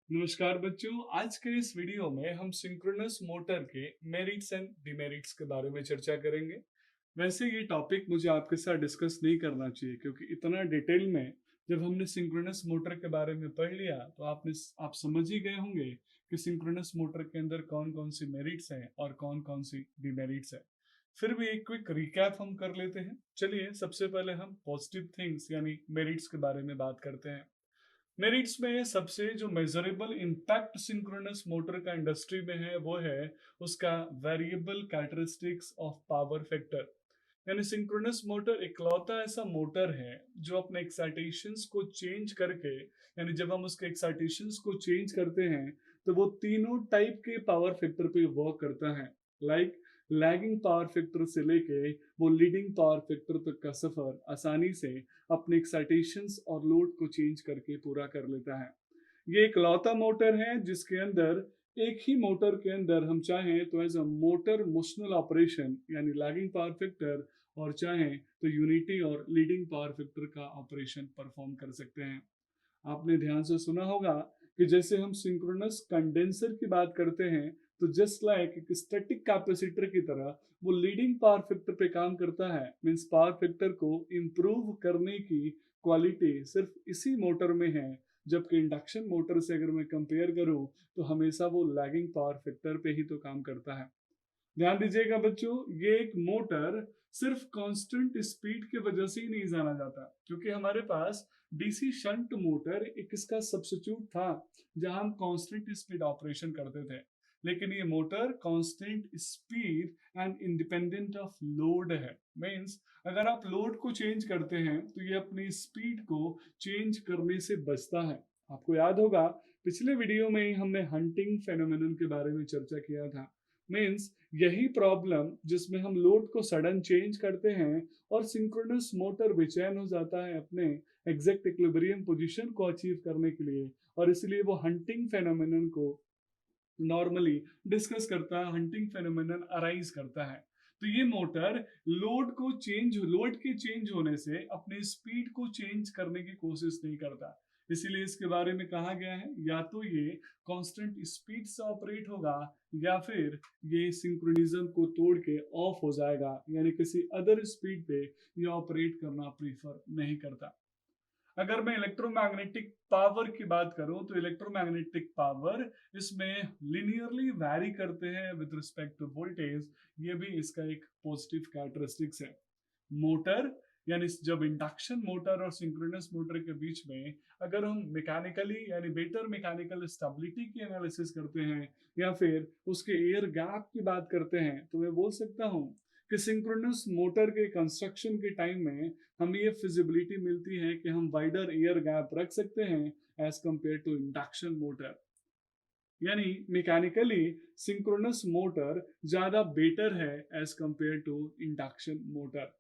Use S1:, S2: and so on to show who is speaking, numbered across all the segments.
S1: नमस्कार बच्चों, आज के इस वीडियो में हम सिंक्रोनस मोटर के मेरिट्स एंड डिमेरिट्स के बारे में चर्चा करेंगे। वैसे ये टॉपिक मुझे आपके साथ डिस्कस नहीं करना चाहिए क्योंकि इतना डिटेल में जब हमने सिंक्रोनस मोटर के बारे में पढ़ लिया तो आप समझ ही गए होंगे कि सिंक्रोनस मोटर के अंदर कौन कौन सी मेरिट्स हैं और कौन कौन सी डिमेरिट्स हैं। फिर भी एक क्विक रिकैप हम कर लेते हैं। चलिए सबसे पहले हम पॉजिटिव थिंग्स यानी मेरिट्स के बारे में बात करते हैं। मेरिट्स में सबसे जो मेजरेबल इम्पैक्ट सिंक्रोनस मोटर का इंडस्ट्री में है वो है उसका variable characteristics of power factor. यानी सिंक्रोनस मोटर इकलौता ऐसा मोटर है जो अपने एक्साइटेशंस को चेंज करके, यानी जब हम उसके एक्साइटेशंस को चेंज करते हैं तो वो तीनों टाइप के पावर फैक्टर पे वर्क करता है। लाइक लैगिंग पावर फैक्टर से लेके वो लीडिंग पावर फैक्टर तक का सफर आसानी से अपने एक्साइटेशंस और लोड को चेंज करके पूरा कर लेता है। ये एक लौता मोटर है जिसके अंदर एक ही मोटर के अंदर हम चाहें तो as a motor motional operation यानी लैगिंग पावर फैक्टर और चाहें तो यूनिटी और लीडिंग पावर फैक्टर का ऑपरेशन परफॉर्म कर सकते हैं। आपने ध्यान से सुना होगा कि जैसे हम सिंक्रोनस कंडेंसर की बात करते हैं तो जस्ट लाइक एक स्टैटिक कैपेसिटर की तरह वो लीडिंग पावर फैक्टर पे काम करता है। मींस पावर फैक्टर को इम्प्रूव करने की क्वालिटी सिर्फ इसी मोटर में है, जबकि इंडक्शन मोटर से अगर मैं कंपेयर करूं तो हमेशा वो लैगिंग पावर फैक्टर पे ही तो काम करता है। ध्यान दीजिएगा बच्चों, ये एक मोटर सिर्फ कांस्टेंट स्पीड की वजह से ही नहीं जाना जाता, क्योंकि हमारे पास डीसी शंट मोटर एक इसका सब्स्टिट्यूट था जहां हम कांस्टेंट स्पीड ऑपरेशन करते थे। लेकिन ये motor constant speed and independent of load है। मींस अगर आप लोड को चेंज करते हैं तो ये अपनी स्पीड को चेंज करने से बचता है। आपको याद होगा पिछले वीडियो में ही हमने हंटिंग फेनोमेनन के बारे में चर्चा किया था। मींस यही प्रॉब्लम जिसमें हम लोड को सडन चेंज करते हैं और सिंक्रोनस मोटर बेचैन हो जाता है अपने एग्जैक्ट इक्विलिब्रियम पोजीशन को अचीव करने के लिए, और इसलिए वो हंटिंग फेनोमेनन को नॉर्मली डिस्कस करता है, हंटिंग फेनोमेनन अराइज करता है। तो ये मोटर लोड के चेंज होने से अपनी स्पीड को चेंज करने की कोशिश नहीं करता। इसीलिए इसके बारे में कहा गया है या तो ये कांस्टेंट स्पीड से ऑपरेट होगा या फिर ये सिंक्रोनिज्म को तोड़ के ऑफ हो जाएगा, यानी किसी अदर स्पीड पे ये ऑपरेट करना प्रीफर नहीं करता। अगर मैं इलेक्ट्रोमैग्नेटिक पावर की बात करूं तो इलेक्ट्रोमैग्नेटिक पावर इसमें लिनियरली वैरी करते हैं विद रिस्पेक्ट टू वोल्टेज। ये भी इसका एक पॉजिटिव कैरेक्टरिस्टिक्स है। मोटर यानी जब इंडक्शन मोटर और सिंक्रोनस मोटर के बीच में अगर हम मैकेनिकली यानी बेटर मैकेनिकल स्टेबिलिटी की एनालिसिस करते हैं या फिर उसके एयर गैप की बात करते हैं तो मैं बोल सकता हूँ कि सिंक्रोनस मोटर के कंस्ट्रक्शन के टाइम में हमें ये फिजिबिलिटी मिलती है कि हम वाइडर एयर गैप रख सकते हैं as compare to induction motor. यानी मैकेनिकली सिंक्रोनस मोटर ज्यादा बेटर है as compare to induction motor.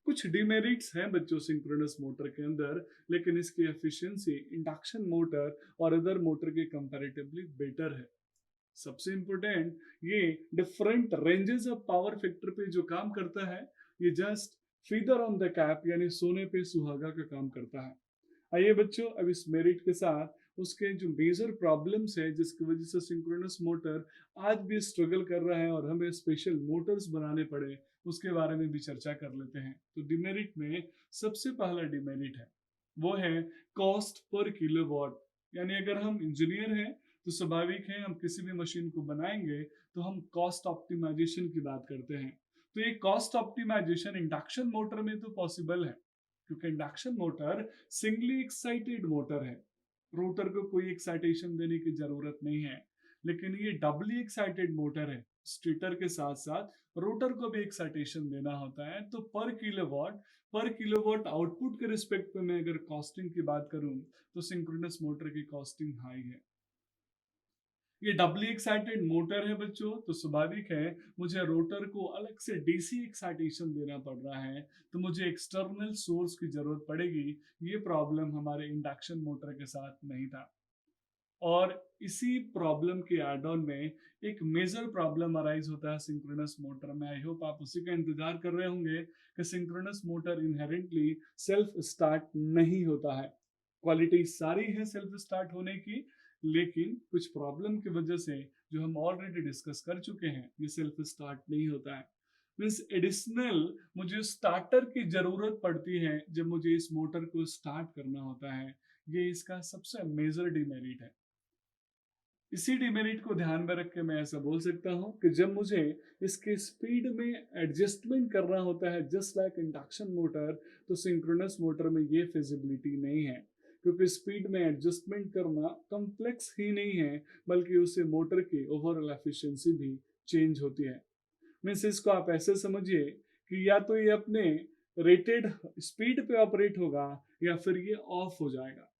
S1: कुछ डिमेरिट्स हैं बच्चों सिंक्रोनस मोटर के अंदर, लेकिन इसकी एफिशिएंसी इंडक्शन मोटर और अदर मोटर के कंपैरेटिवली बेटर है। सबसे इंपॉर्टेंट, ये different ranges of power factor पे जो काम करता है ये just feather on the cap यानी सोने पे सुहागा का काम करता है। आइए बच्चों अब इस मेरिट के साथ उसके जो मेजर प्रॉब्लम्स है जिसकी वजह से सिंक्रोनस मोटर आज भी स्ट्रगल कर रहा है और हमें स्पेशल मोटर्स बनाने पड़े उसके बारे में भी चर्चा कर लेते हैं। तो डिमेरिट में सबसे पहला डिमेरिट है वो है कॉस्ट पर किलोवाट। यानी अगर हम इंजीनियर हैं तो स्वाभाविक है हम किसी भी मशीन को बनाएंगे तो हम कॉस्ट ऑप्टिमाइजेशन की बात करते हैं। तो ये कॉस्ट ऑप्टिमाइजेशन इंडक्शन मोटर में तो पॉसिबल है क्योंकि induction motor singly excited motor है, रोटर को कोई एक्साइटेशन देने की जरूरत नहीं है। लेकिन ये डबली एक्साइटेड मोटर है, स्टेटर के साथ साथ रोटर को भी एक्साइटेशन देना होता है। तो पर किलोवाट आउटपुट के रिस्पेक्ट पे मैं अगर कॉस्टिंग की बात करूं तो सिंक्रोनस मोटर की कॉस्टिंग हाई है। ये डबली एक्साइटेड मोटर है बच्चों, तो स्वाभाविक है मुझे रोटर को अलग से डीसी एक्साइटेशन देना पड़ रहा है, तो मुझे एक्सटर्नल सोर्स की जरूरत पड़ेगी। ये प्रॉब्लम हमारे इंडक्शन मोटर के साथ नहीं था। और इसी प्रॉब्लम के एड ऑन में एक मेजर प्रॉब्लम अराइज होता है सिंक्रोनस मोटर में। आई होप आप उसी का इंतजार कर रहे होंगे कि synchronous motor inherently self start नहीं होता है। क्वालिटी सारी है सेल्फ स्टार्ट होने की, लेकिन कुछ प्रॉब्लम की वजह से जो हम ऑलरेडी डिस्कस कर चुके हैं, ये सेल्फ स्टार्ट नहीं होता है। मीन्स एडिशनल मुझे स्टार्टर की जरूरत पड़ती है जब मुझे इस मोटर को स्टार्ट करना होता है। ये इसका सबसे मेजर डिमेरिट है। इसी डिमेरिट को ध्यान में रख के मैं ऐसा बोल सकता हूँ कि जब मुझे इसके स्पीड में एडजस्टमेंट करना होता है जस्ट लाइक इंडक्शन मोटर, तो सिंक्रोनस मोटर में ये फिजिबिलिटी नहीं है, क्योंकि स्पीड में एडजस्टमेंट करना कॉम्प्लेक्स ही नहीं है, बल्कि उससे मोटर की ओवरऑल एफिशिएंसी भी चेंज होती है। मीन्स इसको आप ऐसे समझिए कि या तो ये अपने रेटेड स्पीड पे ऑपरेट होगा या फिर ये ऑफ हो जाएगा।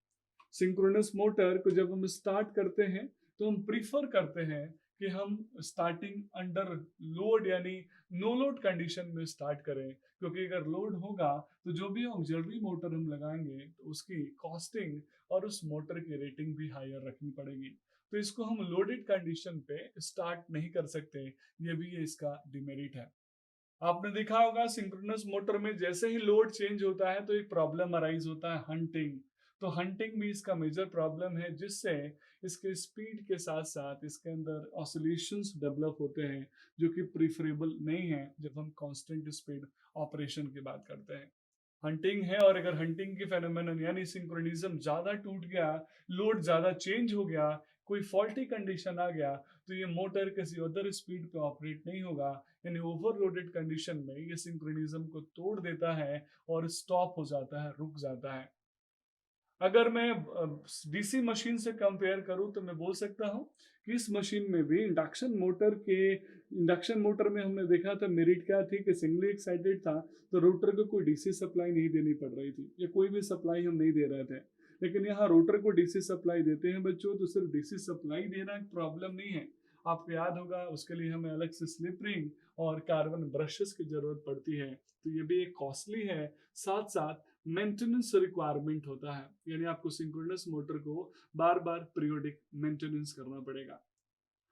S1: सिंक्रोनस मोटर को जब हम स्टार्ट करते हैं तो हम प्रीफर करते हैं कि हम स्टार्टिंग अंडर लोड यानी नो लोड कंडीशन में स्टार्ट करें, क्योंकि अगर लोड होगा तो जो भी ऑक्सिलरी मोटर हम लगाएंगे तो उसकी कॉस्टिंग और उस मोटर की रेटिंग भी हायर रखनी पड़ेगी। तो इसको हम लोडेड कंडीशन पे स्टार्ट नहीं कर सकते, ये भी इसका डिमेरिट है। आपने देखा होगा सिंक्रोनस मोटर में जैसे ही लोड चेंज होता है तो एक प्रॉब्लम अराइज होता है, हंटिंग। तो हंटिंग भी इसका मेजर प्रॉब्लम है, जिससे इसके स्पीड के साथ साथ इसके अंदर ऑसिलेशंस डेवलप होते हैं, जो कि प्रीफरेबल नहीं है जब हम कांस्टेंट स्पीड ऑपरेशन की बात करते हैं। हंटिंग है, और अगर हंटिंग की फेनोमेनन यानी सिंक्रोनिज्म ज्यादा टूट गया, लोड ज्यादा चेंज हो गया, कोई फॉल्टी कंडीशन आ गया, तो ये मोटर किसी अदर स्पीड पे ऑपरेट नहीं होगा, यानी ओवरलोडेड कंडीशन में ये सिंक्रोनिज्म को तोड़ देता है और स्टॉप हो जाता है, रुक जाता है। अगर मैं डीसी मशीन से कंपेयर करूं तो मैं बोल सकता हूं कि इस मशीन में भी इंडक्शन मोटर में हमने देखा था मेरिट क्या थी कि सिंगली एक्साइटेड था, तो रोटर को कोई डीसी सप्लाई नहीं देनी पड़ रही थी, या कोई भी सप्लाई हम नहीं दे रहे थे। लेकिन यहाँ रोटर को डीसी सप्लाई देते हैं बच्चों, तो सिर्फ डीसी सप्लाई देना एक प्रॉब्लम नहीं है। आपको याद होगा उसके लिए हमें अलग से स्लिप रिंग और कार्बन ब्रशेस की जरूरत पड़ती है, तो ये भी एक कॉस्टली है। साथ साथ मेंटेनेंस रिक्वायरमेंट होता है, यानी आपको सिंक्रोनस मोटर को बार बार पीरियोडिक मेंटेनेंस करना पड़ेगा।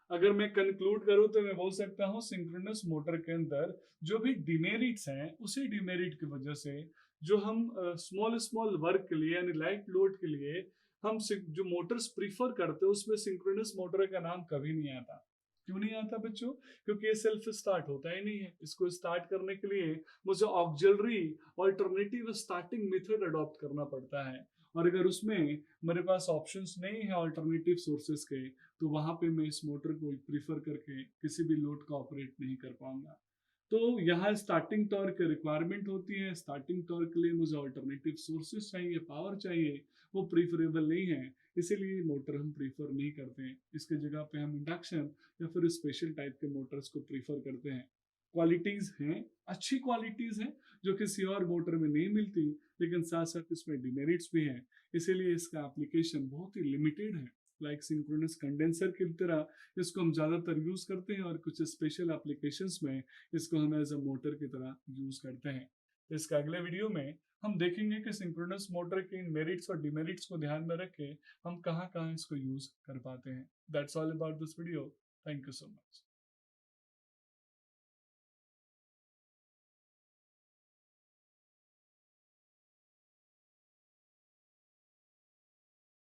S1: अगर मैं कंक्लूड करूं तो मैं बोल सकता हूं सिंक्रोनस मोटर के अंदर जो भी डिमेरिट्स हैं, उसी डिमेरिट की वजह से जो हम स्मॉल स्मॉल वर्क के लिए यानी लाइट लोड के लिए हम जो मोटर्स प्रीफर करते हैं, उसमें सिंक्रोनस मोटर का नाम कभी नहीं आता। क्यों नहीं आता बच्चों? क्योंकि ये सेल्फ स्टार्ट होता ही नहीं है। इसको स्टार्ट करने के लिए मुझे auxiliary alternative starting method adopt करना पड़ता है, और अगर उसमें मेरे पास ऑप्शंस नहीं है अल्टरनेटिव सोर्सेस के, तो वहां पे मैं इस मोटर को प्रीफर करके किसी भी लोड का ऑपरेट नहीं कर पाऊंगा। तो यहाँ स्टार्टिंग टॉर्क रिक्वायरमेंट होती है। स्टार्टिंग टॉर्क के लिए मुझे अल्टरनेटिव सोर्सेस चाहिए, पावर चाहिए, वो प्रीफरेबल नहीं है, इसीलिए मोटर हम प्रीफर नहीं करते हैं। इसके जगह पे हम इंडक्शन या फिर स्पेशल टाइप के मोटर्स को प्रीफर करते हैं। क्वालिटीज हैं, अच्छी क्वालिटीज हैं जो किसी और मोटर में नहीं मिलती, लेकिन साथ साथ इसमें डिमेरिट्स भी हैं, इसीलिए इसका एप्लीकेशन बहुत ही लिमिटेड है। लाइक सिंक्रोनस कंडेंसर की तरह इसको हम ज़्यादातर यूज़ करते हैं, और कुछ स्पेशल एप्लीकेशंस में इसको हम एज अ मोटर की तरह यूज़ करते हैं। तो इसका अगले वीडियो में हम देखेंगे कि सिंक्रोनस मोटर के इन मेरिट्स और डिमेरिट्स को ध्यान में रख के हम कहाँ कहाँ इसको यूज़ कर पाते हैं। That's all about this video. Thank you so much.